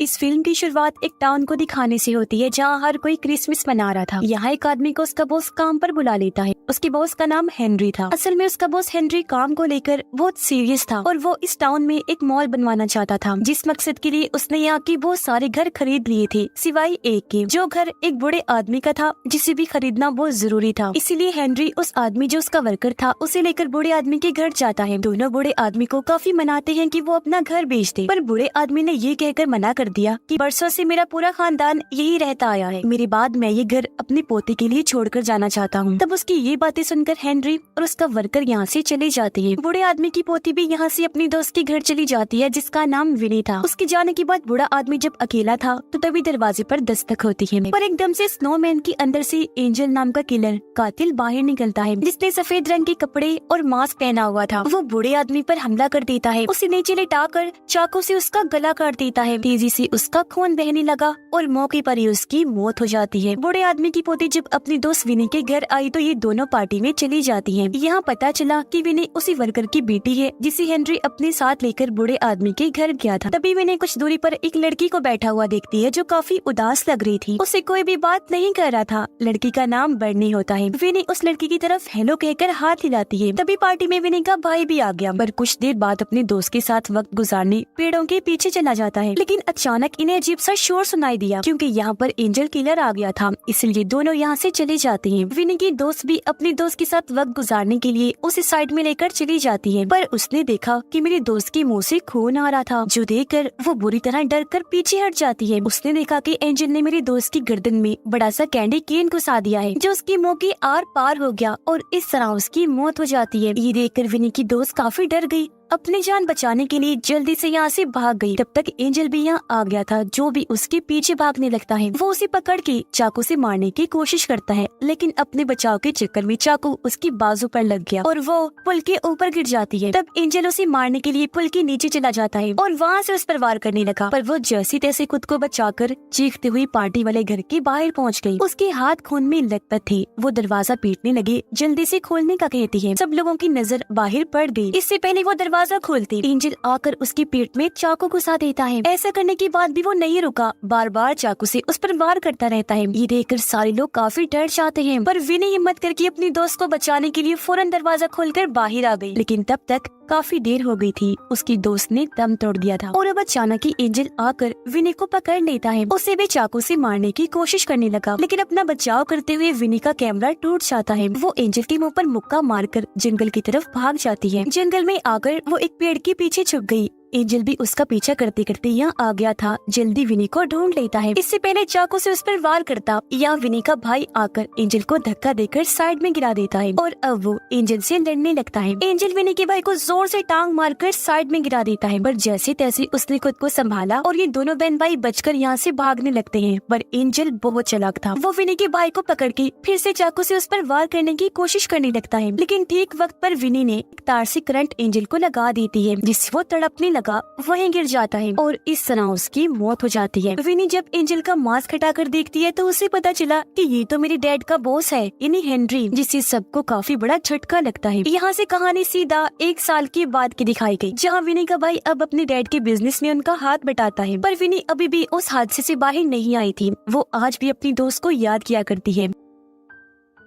इस फिल्म की शुरुआत एक टाउन को दिखाने से होती है जहाँ हर कोई क्रिसमस मना रहा था। यहाँ एक आदमी को उसका बॉस काम पर बुला लेता है। उसके बॉस का नाम हेनरी था। असल में उसका बॉस हेनरी काम को लेकर बहुत सीरियस था और वो इस टाउन में एक मॉल बनवाना चाहता था, जिस मकसद के लिए उसने यहाँ के बहुत सारे घर खरीद लिए थे सिवाय एक के, जो घर एक बूढ़े आदमी का था जिसे भी खरीदना बहुत जरूरी था। इसीलिए हेनरी उस आदमी जो उसका वर्कर था उसे लेकर बूढ़े आदमी के घर जाता है। दोनों बूढ़े आदमी को काफी मनाते हैं कि वो अपना घर बेच दे, पर बूढ़े आदमी ने ये कहकर मना कर दिया कि बरसों से मेरा पूरा खानदान यही रहता आया है, मेरे बाद मैं ये घर अपने पोते के लिए छोड़कर जाना चाहता हूँ। तब उसकी ये बातें सुनकर हेनरी और उसका वर्कर यहाँ से चले जाते हैं। बूढ़े आदमी की पोती भी यहाँ से अपनी दोस्त के घर चली जाती है जिसका नाम विनी था। उसके जाने के बाद बूढ़ा आदमी जब अकेला था तो तभी दरवाजे पर दस्तक होती है, पर एकदम से स्नोमैन के अंदर से एंजल नाम का किलर कातिल बाहर निकलता है, जिसने सफेद रंग के कपड़े और मास्क पहना हुआ था। वो बूढ़े आदमी पर हमला कर देता है, उसे नीचे लिटाकर चाकू से उसका गला काट देता है। तेजी से उसका खून बहने लगा और मौके पर ही उसकी मौत हो जाती है। बूढ़े आदमी की पोती जब अपनी दोस्त विनी के घर आई तो ये दोनों पार्टी में चली जाती हैं। यहाँ पता चला कि विनी उसी वर्कर की बेटी है जिसे हेनरी अपने साथ लेकर बूढ़े आदमी के घर गया था। तभी विनी कुछ दूरी पर एक लड़की को बैठा हुआ देखती है जो काफी उदास लग रही थी। उसे कोई भी बात नहीं कर रहा था। लड़की का नाम बर्नी होता है। विनी उस लड़की की तरफ हेलो कहकर हाथ हिलाती है। तभी पार्टी में विनी का भाई भी आ गया, पर कुछ देर बाद अपने दोस्त के साथ वक्त गुजारने पेड़ों के पीछे चला जाता है। लेकिन अचानक इन्हें अजीब सा शोर सुनाई दिया क्योंकि यहाँ पर एंजल किलर आ गया था, इसलिए दोनों यहाँ से चले जाते हैं। विनी की दोस्त भी अपने दोस्त के साथ वक्त गुजारने के लिए उसे साइड में लेकर चली जाती है, पर उसने देखा कि मेरे दोस्त के मुंह से खून आ रहा था, जो देखकर वो बुरी तरह डर कर पीछे हट जाती है। उसने देखा कि एंजल ने मेरे दोस्त की गर्दन में बड़ा सा कैंडी केन घुसा दिया है, जो उसकी मुंह के आर पार हो गया और इस तरह उसकी मौत हो जाती है। ये देखकर विनी की दोस्त काफी डर गई, अपनी जान बचाने के लिए जल्दी से यहाँ से भाग गई। तब तक एंजल भी यहाँ आ गया था, जो भी उसके पीछे भागने लगता है। वो उसे पकड़ के चाकू से मारने की कोशिश करता है, लेकिन अपने बचाव के चक्कर में चाकू उसकी बाजू पर लग गया और वो पुल के ऊपर गिर जाती है। तब एंजल उसे मारने के लिए पुल के नीचे चला जाता है और वहाँ से उस पर वार करने लगा, पर वो जैसी तैसे खुद को बचाकर चीखते हुए पार्टी वाले घर के बाहर पहुँच गयी। उसके हाथ खून में लथपथ थे। वो दरवाजा पीटने लगे, जल्दी से खोलने का कहती है। सब लोगों की नजर बाहर पड़ गई। इससे पहले वो दरवाजा खोलती एंजल आकर उसकी पीठ में चाकू घुसा देता है। ऐसा करने के बाद भी वो नहीं रुका, बार बार चाकू से उस पर वार करता रहता है। ये देखकर सारे लोग काफी डर जाते हैं, पर विनी हिम्मत करके अपनी दोस्त को बचाने के लिए फौरन दरवाजा खोलकर बाहर आ गई। लेकिन तब तक काफी देर हो गई थी। उसकी दोस्त ने दम तोड़ दिया था और अब अचानक ही एंजल आकर विनी को पकड़ लेता है। उसे भी चाकू से मारने की कोशिश करने लगा, लेकिन अपना बचाव करते हुए विनी का कैमरा टूट जाता है। वो एंजल के मुंह पर मुक्का मारकर जंगल की तरफ भाग जाती है। जंगल में आकर वो एक पेड़ के पीछे छुप गई। एंजल भी उसका पीछा करते करते यहाँ आ गया था। जल्दी विनी को ढूंढ लेता है। इससे पहले चाकू से उस पर वार करता यहाँ विनी का भाई आकर एंजल को धक्का देकर साइड में गिरा देता है और अब वो एंजल से लड़ने लगता है। एंजल विनी के भाई को जोर से टांग मारकर साइड में गिरा देता है, पर जैसे तैसे उसने खुद को संभाला और ये दोनों बहन भाई बचकर यहाँ से भागने लगते हैं। पर एंजल बहुत चालाक था। वो विनी के भाई को पकड़ के फिर से चाकू से उस पर वार करने की कोशिश करने लगता है, लेकिन ठीक वक्त पर विनी ने एक तार से करंट एंजल को लगा देती है, जिससे वो तड़पने लगा, वहीं गिर जाता है और इस तरह उसकी मौत हो जाती है। विनी जब एंजल का मास्क हटाकर देखती है तो उसे पता चला कि ये तो मेरे डैड का बॉस है, यानी हेनरी, जिससे सबको काफी बड़ा झटका लगता है। यहाँ से कहानी सीधा 1 साल के बाद की दिखाई गई, जहाँ विनी का भाई अब अपने डैड के बिजनेस में उनका हाथ बटाता है, पर विनी अभी भी उस हादसे से बाहर नहीं आई थी। वो आज भी अपनी दोस्त को याद किया करती है।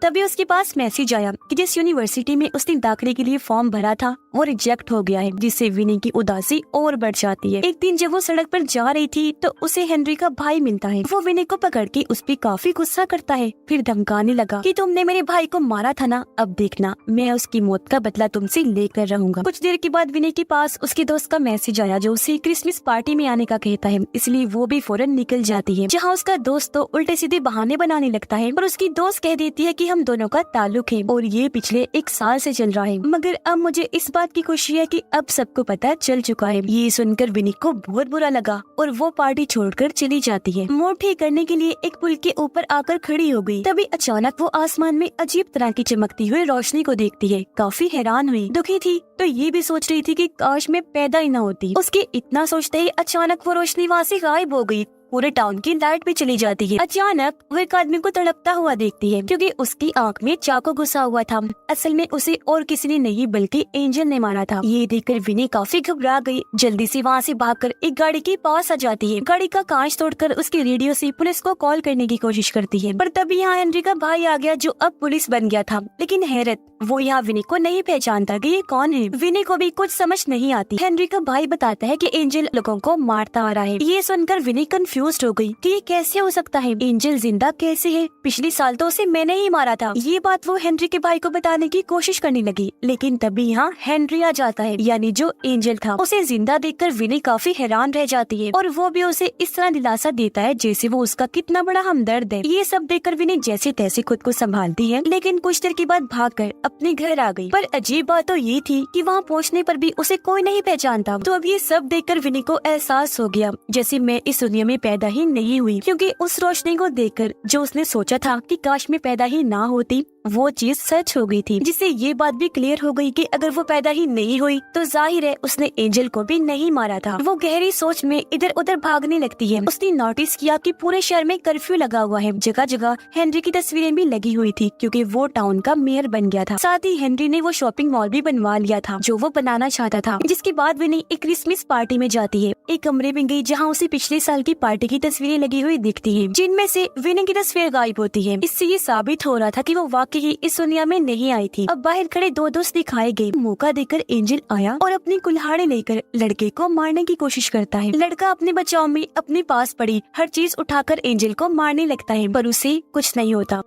तभी उसके पास मैसेज आया कि जिस यूनिवर्सिटी में उसने दाखिले के लिए फॉर्म भरा था वो रिजेक्ट हो गया है, जिससे विनी की उदासी और बढ़ जाती है। एक दिन जब वो सड़क पर जा रही थी तो उसे हेनरी का भाई मिलता है। वो विनी को पकड़ के उस पर काफी गुस्सा करता है, फिर धमकाने लगा कि तुमने मेरे भाई को मारा था ना, अब देखना मैं उसकी मौत का बदला तुमसे लेकर रहूंगा। कुछ देर के बाद विनी के पास उसके दोस्त का मैसेज आया जो उसे क्रिसमस पार्टी में आने का कहता है, इसलिए वो भी फौरन निकल जाती है। जहाँ उसका दोस्त तो उल्टे सीधे बहाने बनाने लगता है, पर उसकी दोस्त कह देती है कि हम दोनों का ताल्लुक है और ये पिछले 1 साल से चल रहा है, मगर अब मुझे इस बात की खुशी है कि अब सबको पता चल चुका है। ये सुनकर विनी को बहुत बुरा लगा और वो पार्टी छोड़कर चली जाती है। मूड ठीक करने के लिए एक पुल के ऊपर आकर खड़ी हो गई। तभी अचानक वो आसमान में अजीब तरह की चमकती हुई रोशनी को देखती है। काफी हैरान हुई, दुखी थी तो ये भी सोच रही थी कि काश मैं पैदा ही न होती। उसके इतना सोचते ही अचानक वो रोशनी वहाँ से गायब हो गई पूरे टाउन की लाइट भी चली जाती है। अचानक वो एक आदमी को तड़पता हुआ देखती है क्योंकि उसकी आंख में चाकू घुसा हुआ था। असल में उसे और किसी ने नहीं बल्कि एंजल ने मारा था। ये देखकर विनी काफी घबरा गई। जल्दी से वहाँ से भागकर एक गाड़ी के पास आ जाती है। गाड़ी का कांच तोड़कर उसके रेडियो से पुलिस को कॉल करने की कोशिश करती है, पर तभी यहाँ हेनरी का भाई आ गया जो अब पुलिस बन गया था। लेकिन हैरत, वो यहाँ विनी को नहीं पहचानता कि ये कौन है। विनी को भी कुछ समझ नहीं आती। हेनरी का भाई बताता है कि एंजल लोगों को मारता आ रहा है। ये सुनकर विनी कंफ्यूज हो गई कि ये कैसे हो सकता है, एंजल जिंदा कैसे है, पिछले साल तो उसे मैंने ही मारा था। ये बात वो हेनरी के भाई को बताने की कोशिश करने लगी, लेकिन तभी यहाँ हेनरी आ जाता है, यानी जो एंजल था। उसे जिंदा देखकर विनी काफी हैरान रह जाती है और वो भी उसे इस तरह दिलासा देता है जैसे वो उसका कितना बड़ा हमदर्द है। ये सब देखकर विनी जैसे तैसे खुद को संभालती है, लेकिन कुछ देर के बाद भागकर अपने घर आ गई। पर अजीब बात तो ये थी कि वहाँ पहुँचने पर भी उसे कोई नहीं पहचानता। तो अब ये सब देखकर विनी को एहसास हो गया जैसे मैं इस दुनिया में पैदा ही नहीं हुई, क्योंकि उस रोशनी को देखकर जो उसने सोचा था कि काश मैं पैदा ही ना होती, वो चीज सच हो गई थी। जिससे ये बात भी क्लियर हो गई कि अगर वो पैदा ही नहीं हुई तो जाहिर है उसने एंजल को भी नहीं मारा था। वो गहरी सोच में इधर उधर भागने लगती है। उसने नोटिस किया कि पूरे शहर में कर्फ्यू लगा हुआ है। जगह जगह हेनरी की तस्वीरें भी लगी हुई थी क्योंकि वो टाउन का मेयर बन गया था। साथ ही हेनरी ने वो शॉपिंग मॉल भी बनवा लिया था जो वो बनाना चाहता था। जिसके बाद विनी एक क्रिसमस पार्टी में जाती है। एक कमरे में गई जहाँ उसे पिछले साल की पार्टी की तस्वीरें लगी हुई दिखती है, जिनमें से विनी की तस्वीर गायब होती है। इससे ये साबित हो रहा था कि वो वाकई ही इस दुनिया में नहीं आई थी। अब बाहर खड़े दो दोस्त दिखाए गए। मौका देकर एंजल आया और अपनी कुल्हाड़ी लेकर लड़के को मारने की कोशिश करता है। लड़का अपने बचाव में अपने पास पड़ी हर चीज उठाकर एंजल को मारने लगता है, पर उसे कुछ नहीं होता।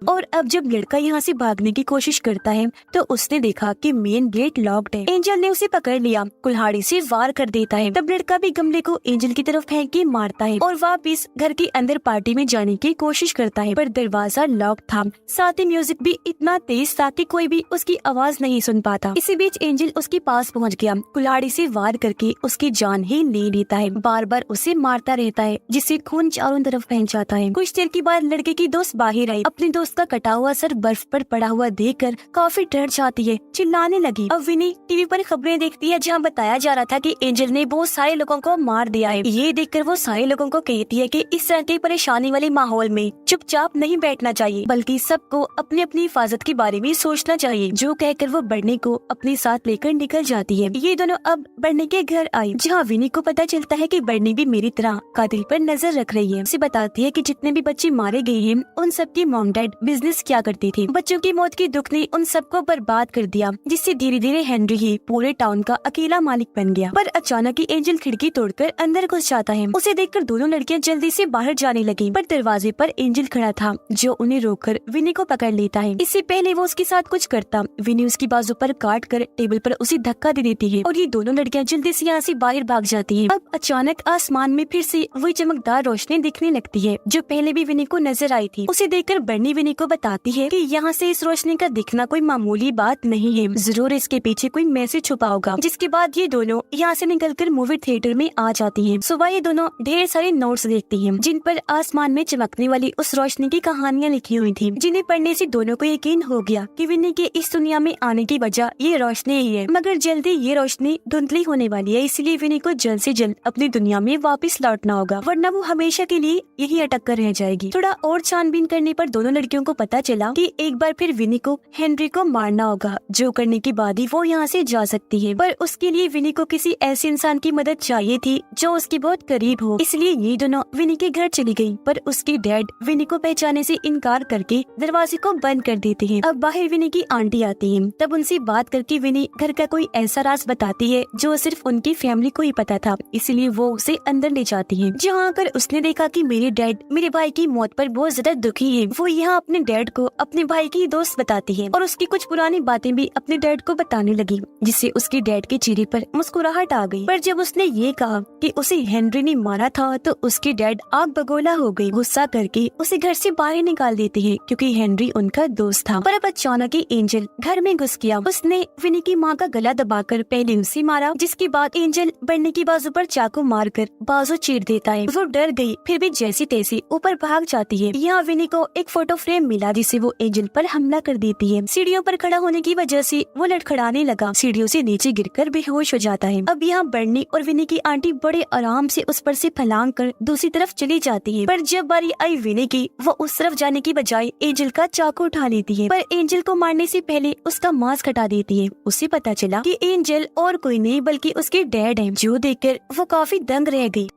और अब जब लड़का यहाँ से भागने की कोशिश करता है तो उसने देखा कि मेन गेट लॉक्ड है। एंजल ने उसे पकड़ लिया, कुल्हाड़ी से वार कर देता है। तब लड़का भी गमले को एंजल की तरफ फेंक के मारता है और वापिस घर के अंदर पार्टी में जाने की कोशिश करता है, पर दरवाजा लॉक था। साथ ही म्यूजिक भी इतना तेज था कि कोई भी उसकी आवाज नहीं सुन पाता। इसी बीच एंजल उसके पास पहुँच गया, कुल्हाड़ी से वार करके उसकी जान ही ले लेता है। बार बार उसे मारता रहता है जिससे खून चारों तरफ फैल जाता है। कुछ देर के बाद लड़के की दोस्त बाहर आई। अपने दोस्त का कटा हुआ सर बर्फ पर पड़ा हुआ देखकर काफी डर जाती है, चिल्लाने लगी। अब विनी टीवी पर खबरें देखती है जहाँ बताया जा रहा था कि एंजल ने बहुत सारे लोगों को मार दिया है। ये देखकर वो सारे लोगों को कहती है कि इस तरह के परेशानी वाले माहौल में चुपचाप नहीं बैठना चाहिए, बल्कि सबको अपनी अपनी हिफाजत के बारे में सोचना चाहिए। जो कहकर वो बर्नी को अपने साथ लेकर निकल जाती है। ये दोनों अब बर्नी के घर आई जहाँ विनी को पता चलता है कि बर्नी भी मेरी तरह कातिल पर नजर रख रही है। उसे बताती है कि जितने भी बच्चे मारे गए हैं उन सबकी मॉम डैड बिजनेस क्या करती थी। बच्चों की मौत की दुख ने उन सबको बर्बाद कर दिया, जिससे धीरे धीरे हेनरी ही पूरे टाउन का अकेला मालिक बन गया। पर अचानक ही एंजल खिड़की तोड़कर अंदर घुस जाता है। उसे देखकर दोनों लड़कियां जल्दी से बाहर जाने लगी, पर दरवाजे पर एंजल खड़ा था जो उन्हें रोककर विनी को पकड़ लेता है। इससे पहले वो उसके साथ कुछ करता, विनी उसकी बाजू पर काट कर टेबल पर उसे धक्का दे देती है और ये दोनों लड़कियां जल्दी से यहाँ से बाहर भाग जाती है। अब अचानक आसमान में फिर से वही चमकदार रोशनी दिखने लगती है जो पहले भी विनी को नजर आई थी। उसे देखकर बर्नी विनी को बताती है कि यहाँ से इस रोशनी का दिखना कोई मामूली बात नहीं है, जरूर इसके पीछे कोई मैसेज छुपा होगा। जिसके बाद ये दोनों यहाँ से निकलकर मूवी थिएटर में आ जाती हैं। सुबह ये दोनों ढेर सारे नोट्स देखती हैं जिन पर आसमान में चमकने वाली उस रोशनी की कहानियाँ लिखी हुई थी, जिन्हें पढ़ने से दोनों को यकीन हो गया कि विनी के इस दुनिया में आने की वजह ये रोशनी ही है। मगर जल्दी ये रोशनी धुंधली होने वाली है, इसलिए विनी को जल्द से जल्द अपनी दुनिया में वापस लौटना होगा, वरना वो हमेशा के लिए यही अटक कर रह जाएगी। थोड़ा और छानबीन करने पर दोनों लड़कियों को पता चला कि एक बार फिर विनी को हेनरी को मारना होगा, जो करने के बाद ही वो यहाँ से जा सकती है। पर उसके लिए विनी को किसी ऐसे इंसान की मदद चाहिए थी जो उसके बहुत करीब हो, इसलिए ये दोनों विनी के घर चली गयी। पर उसकी डैड विनी को पहचाने से इनकार करके दरवाजे को बंद कर देते हैं। अब बाहर विनी की आंटी आती है, तब उनसे बात करके विनी घर का कोई ऐसा राज बताती है जो सिर्फ उनकी फैमिली को ही पता था, इसलिए वो उसे अंदर ले जाती है। जहाँ आकर उसने देखा कि मेरे डैड मेरे भाई की मौत पर बहुत ज्यादा दुखी है। वो यहाँ अपने डैड को अपने भाई की दोस्त बताती है और उसकी कुछ पुरानी बातें भी अपने डैड को बताने लगी, जिससे उसके डैड के चेहरे पर मुस्कुराहट आ गई। पर जब उसने ये कहा कि उसे हेनरी ने मारा था तो उसके डैड आग बगोला हो गए। गुस्सा करके उसे घर से बाहर निकाल देते हैं क्योंकि हेनरी उनका दोस्त था। पर अब अचानक ही एंजल घर में घुस गया। उसने विनी की माँ का गला दबाकर पहले उसे मारा, जिसके बाद एंजल बर्नी की बाजू पर चाकू मारकर बाजू चीर देता है। वो डर गई, फिर भी जैसी तैसी ऊपर भाग जाती है। यहाँ विनी को एक फोटो फ्रेम में मिला जिससे वो एंजल पर हमला कर देती है। सीढ़ियों पर खड़ा होने की वजह से वो लड़खड़ाने लगा, सीढ़ियों से नीचे गिरकर बेहोश हो जाता है। अब यहाँ बर्नी और विनी की आंटी बड़े आराम से उस पर से फलांग कर दूसरी तरफ चली जाती है, पर जब बारी आई विनी की, वो उस तरफ जाने की बजाय एंजल का चाकू उठा लेती है, पर एंजल को मारने से पहले उसका मास्क हटा देती है। उसे पता चला कि एंजल और कोई नहीं बल्कि उसके डैड है, जो देखकर वो काफी दंग रह गई।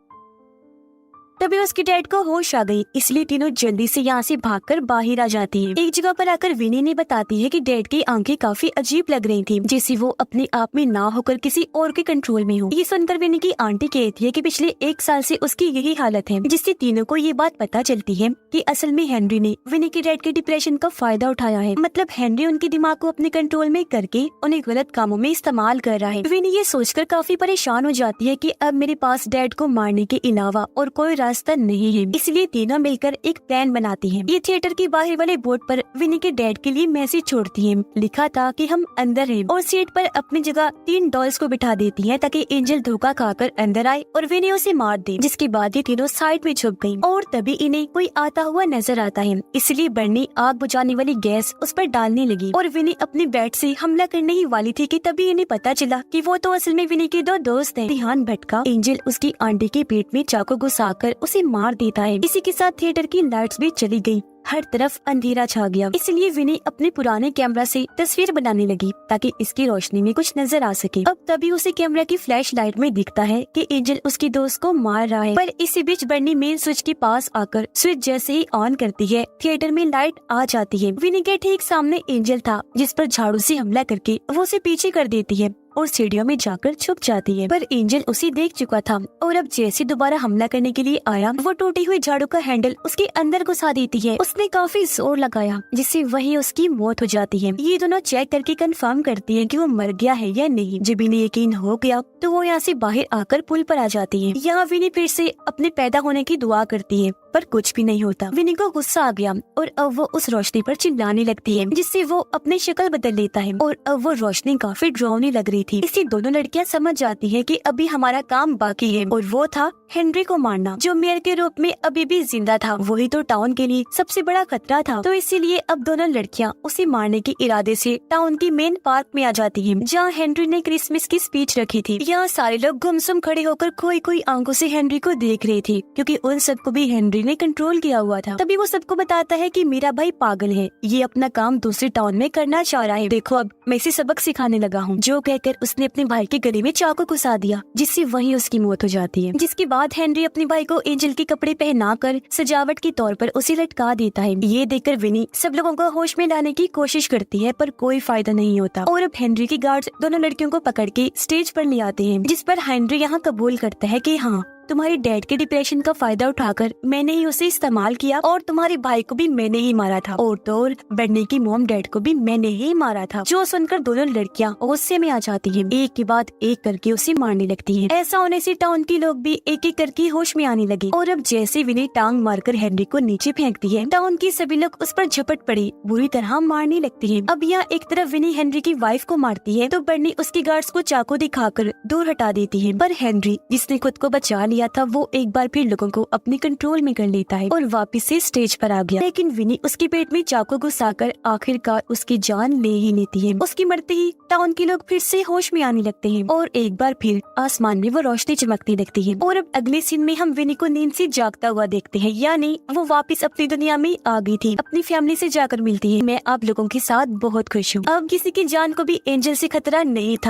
तभी उसके डैड को होश आ गई, इसलिए तीनों जल्दी से यहाँ से भागकर बाहर आ जाती है। एक जगह पर आकर विनी ने बताती है कि डैड की आंखें काफी अजीब लग रही थी, जैसे वो अपने आप में ना होकर किसी और के कंट्रोल में हो। ये सुनकर विनी की आंटी कहती है कि पिछले 1 साल से उसकी यही हालत है, जिससे तीनों को ये बात पता चलती है कि असल में हेनरी ने विनी के डैड के डिप्रेशन का फायदा उठाया है। मतलब हेनरी उनके दिमाग को अपने कंट्रोल में करके उन्हें गलत कामों में इस्तेमाल कर रहा है। विनी ये सोचकर काफी परेशान हो जाती है कि अब मेरे पास डैड को मारने के अलावा और कोई रास्ता नहीं है, इसलिए तीनों मिलकर एक प्लान बनाती हैं। ये थिएटर के बाहर वाले बोर्ड पर विनी के डैड के लिए मैसेज छोड़ती हैं। लिखा था कि हम अंदर हैं, और सीट पर अपनी जगह 3 डॉल्स को बिठा देती हैं ताकि एंजल धोखा खाकर अंदर आए और विनी उसे मार दे, जिसके बाद ये तीनों साइड में छुप गयी। और तभी इन्हें कोई आता हुआ नजर आता है, इसलिए बर्नी आग बुझाने वाली गैस उस पर डालने लगी और विनी अपने बेड से हमला करने ही वाली थी कि तभी इन्हें पता चला कि वो तो असल में विनी के 2 दोस्त हैं। ध्यान भटका, एंजल उसकी आंटी के पेट में चाकू घुसाकर उसे मार देता है। इसी के साथ थिएटर की लाइट्स भी चली गई, हर तरफ अंधेरा छा गया। इसलिए विनी अपने पुराने कैमरा से तस्वीर बनाने लगी ताकि इसकी रोशनी में कुछ नजर आ सके। अब तभी उसे कैमरा की फ्लैश लाइट में दिखता है कि एंजल उसकी दोस्त को मार रहा है, पर इसी बीच बर्नी मेन स्विच के पास आकर स्विच जैसे ही ऑन करती है, थिएटर में लाइट आ जाती है। विनी के ठीक सामने एंजल था, जिस पर झाड़ू से हमला करके वो उसे पीछे कर देती है और सीढ़ियों में जाकर छुप जाती है, पर एंजल उसे देख चुका था और अब जैसे दोबारा हमला करने के लिए आया, वो टूटी हुई झाड़ू का हैंडल उसके अंदर घुसा देती है। उसने काफी जोर लगाया, जिससे वही उसकी मौत हो जाती है। ये दोनों चेक करके कंफर्म करती हैं कि वो मर गया है या नहीं। जब इन्हें यकीन हो गया तो वो यहाँ से बाहर आकर पुल पर आ जाती है। यहाँ विनी फिर से अपने पैदा होने की दुआ करती है, पर कुछ भी नहीं होता। विनी को गुस्सा आ गया और अब वो उस रोशनी पर चिल्लाने लगती है, जिससे वो अपनी शक्ल बदल लेता है और अब वो रोशनी काफी डरावनी लग रही थी। इससे दोनों लड़कियां समझ जाती हैं कि अभी हमारा काम बाकी है, और वो था हेनरी को मारना, जो मेयर के रूप में अभी भी जिंदा था। वही तो टाउन के लिए सबसे बड़ा खतरा था। तो इसीलिए अब दोनों लड़कियां उसे मारने के इरादे से टाउन की मेन पार्क में आ जाती हैं, जहाँ हेनरी ने क्रिसमस की स्पीच रखी थी। यहाँ सारे लोग गुमसुम खड़े होकर कोई कोई आंखों से हेनरी को देख रहे थे, क्योंकि उन सबको भी हेनरी ने कंट्रोल किया हुआ था। तभी वो सबको बताता है कि मेरा भाई पागल है, ये अपना काम दूसरे टाउन में करना चाह रहा है। देखो अब मैं इसे सबक सिखाने लगा हूँ। जो कहकर उसने अपने भाई के गले में चाकू घुसा दिया, जिससे वही उसकी मौत हो जाती है। जिसके बाद हेनरी अपने भाई को एंजल के कपड़े पहनाकर सजावट के तौर पर उसे लटका देता है। ये देखकर विनी सब लोगों को होश में लाने की कोशिश करती है, पर कोई फायदा नहीं होता। और अब हेनरी के गार्ड्स दोनों लड़कियों को पकड़ के स्टेज पर ले आते हैं, जिस पर हेनरी यहाँ कबूल करता है कि हाँ, तुम्हारे डैड के डिप्रेशन का फायदा उठाकर मैंने ही उसे इस्तेमाल किया और तुम्हारे भाई को भी मैंने ही मारा था, और तो और बर्नी की मॉम डैड को भी मैंने ही मारा था। जो सुनकर दोनों लड़कियां गुस्से में आ जाती हैं, एक के बाद एक करके उसे मारने लगती हैं। ऐसा होने से टाउन के लोग भी एक एक करके होश में आने लगे। और अब जैसे विनी टांग मारकर हेनरी को नीचे फेंकती है, टाउन की सभी लोग उस पर झपट पड़ी बुरी तरह मारने लगती है। अब यहाँ एक तरफ विनी हेनरी की वाइफ को मारती है, तो बर्नी उसके गार्ड्स को चाकू दिखाकर दूर हटा देती है। पर हेनरी, जिसने खुद को बचा लिया था, वो एक बार फिर लोगों को अपने कंट्रोल में कर लेता है और वापस से स्टेज पर आ गया। लेकिन विनी उसके पेट में चाकू घुसाकर आखिरकार उसकी जान ले ही लेती है। उसकी मरते ही टाउन के लोग फिर से होश में आने लगते हैं और एक बार फिर आसमान में वो रोशनी चमकती लगती है। और अब अगले सीन में हम विनी को नींद से जागता हुआ देखते हैं, यानी वो वापस अपनी दुनिया में आ गई थी, अपनी फैमिली से जाकर मिलती है। मैं आप लोगों के साथ बहुत खुश हूँ। अब किसी की जान को भी एंजल से खतरा नहीं था।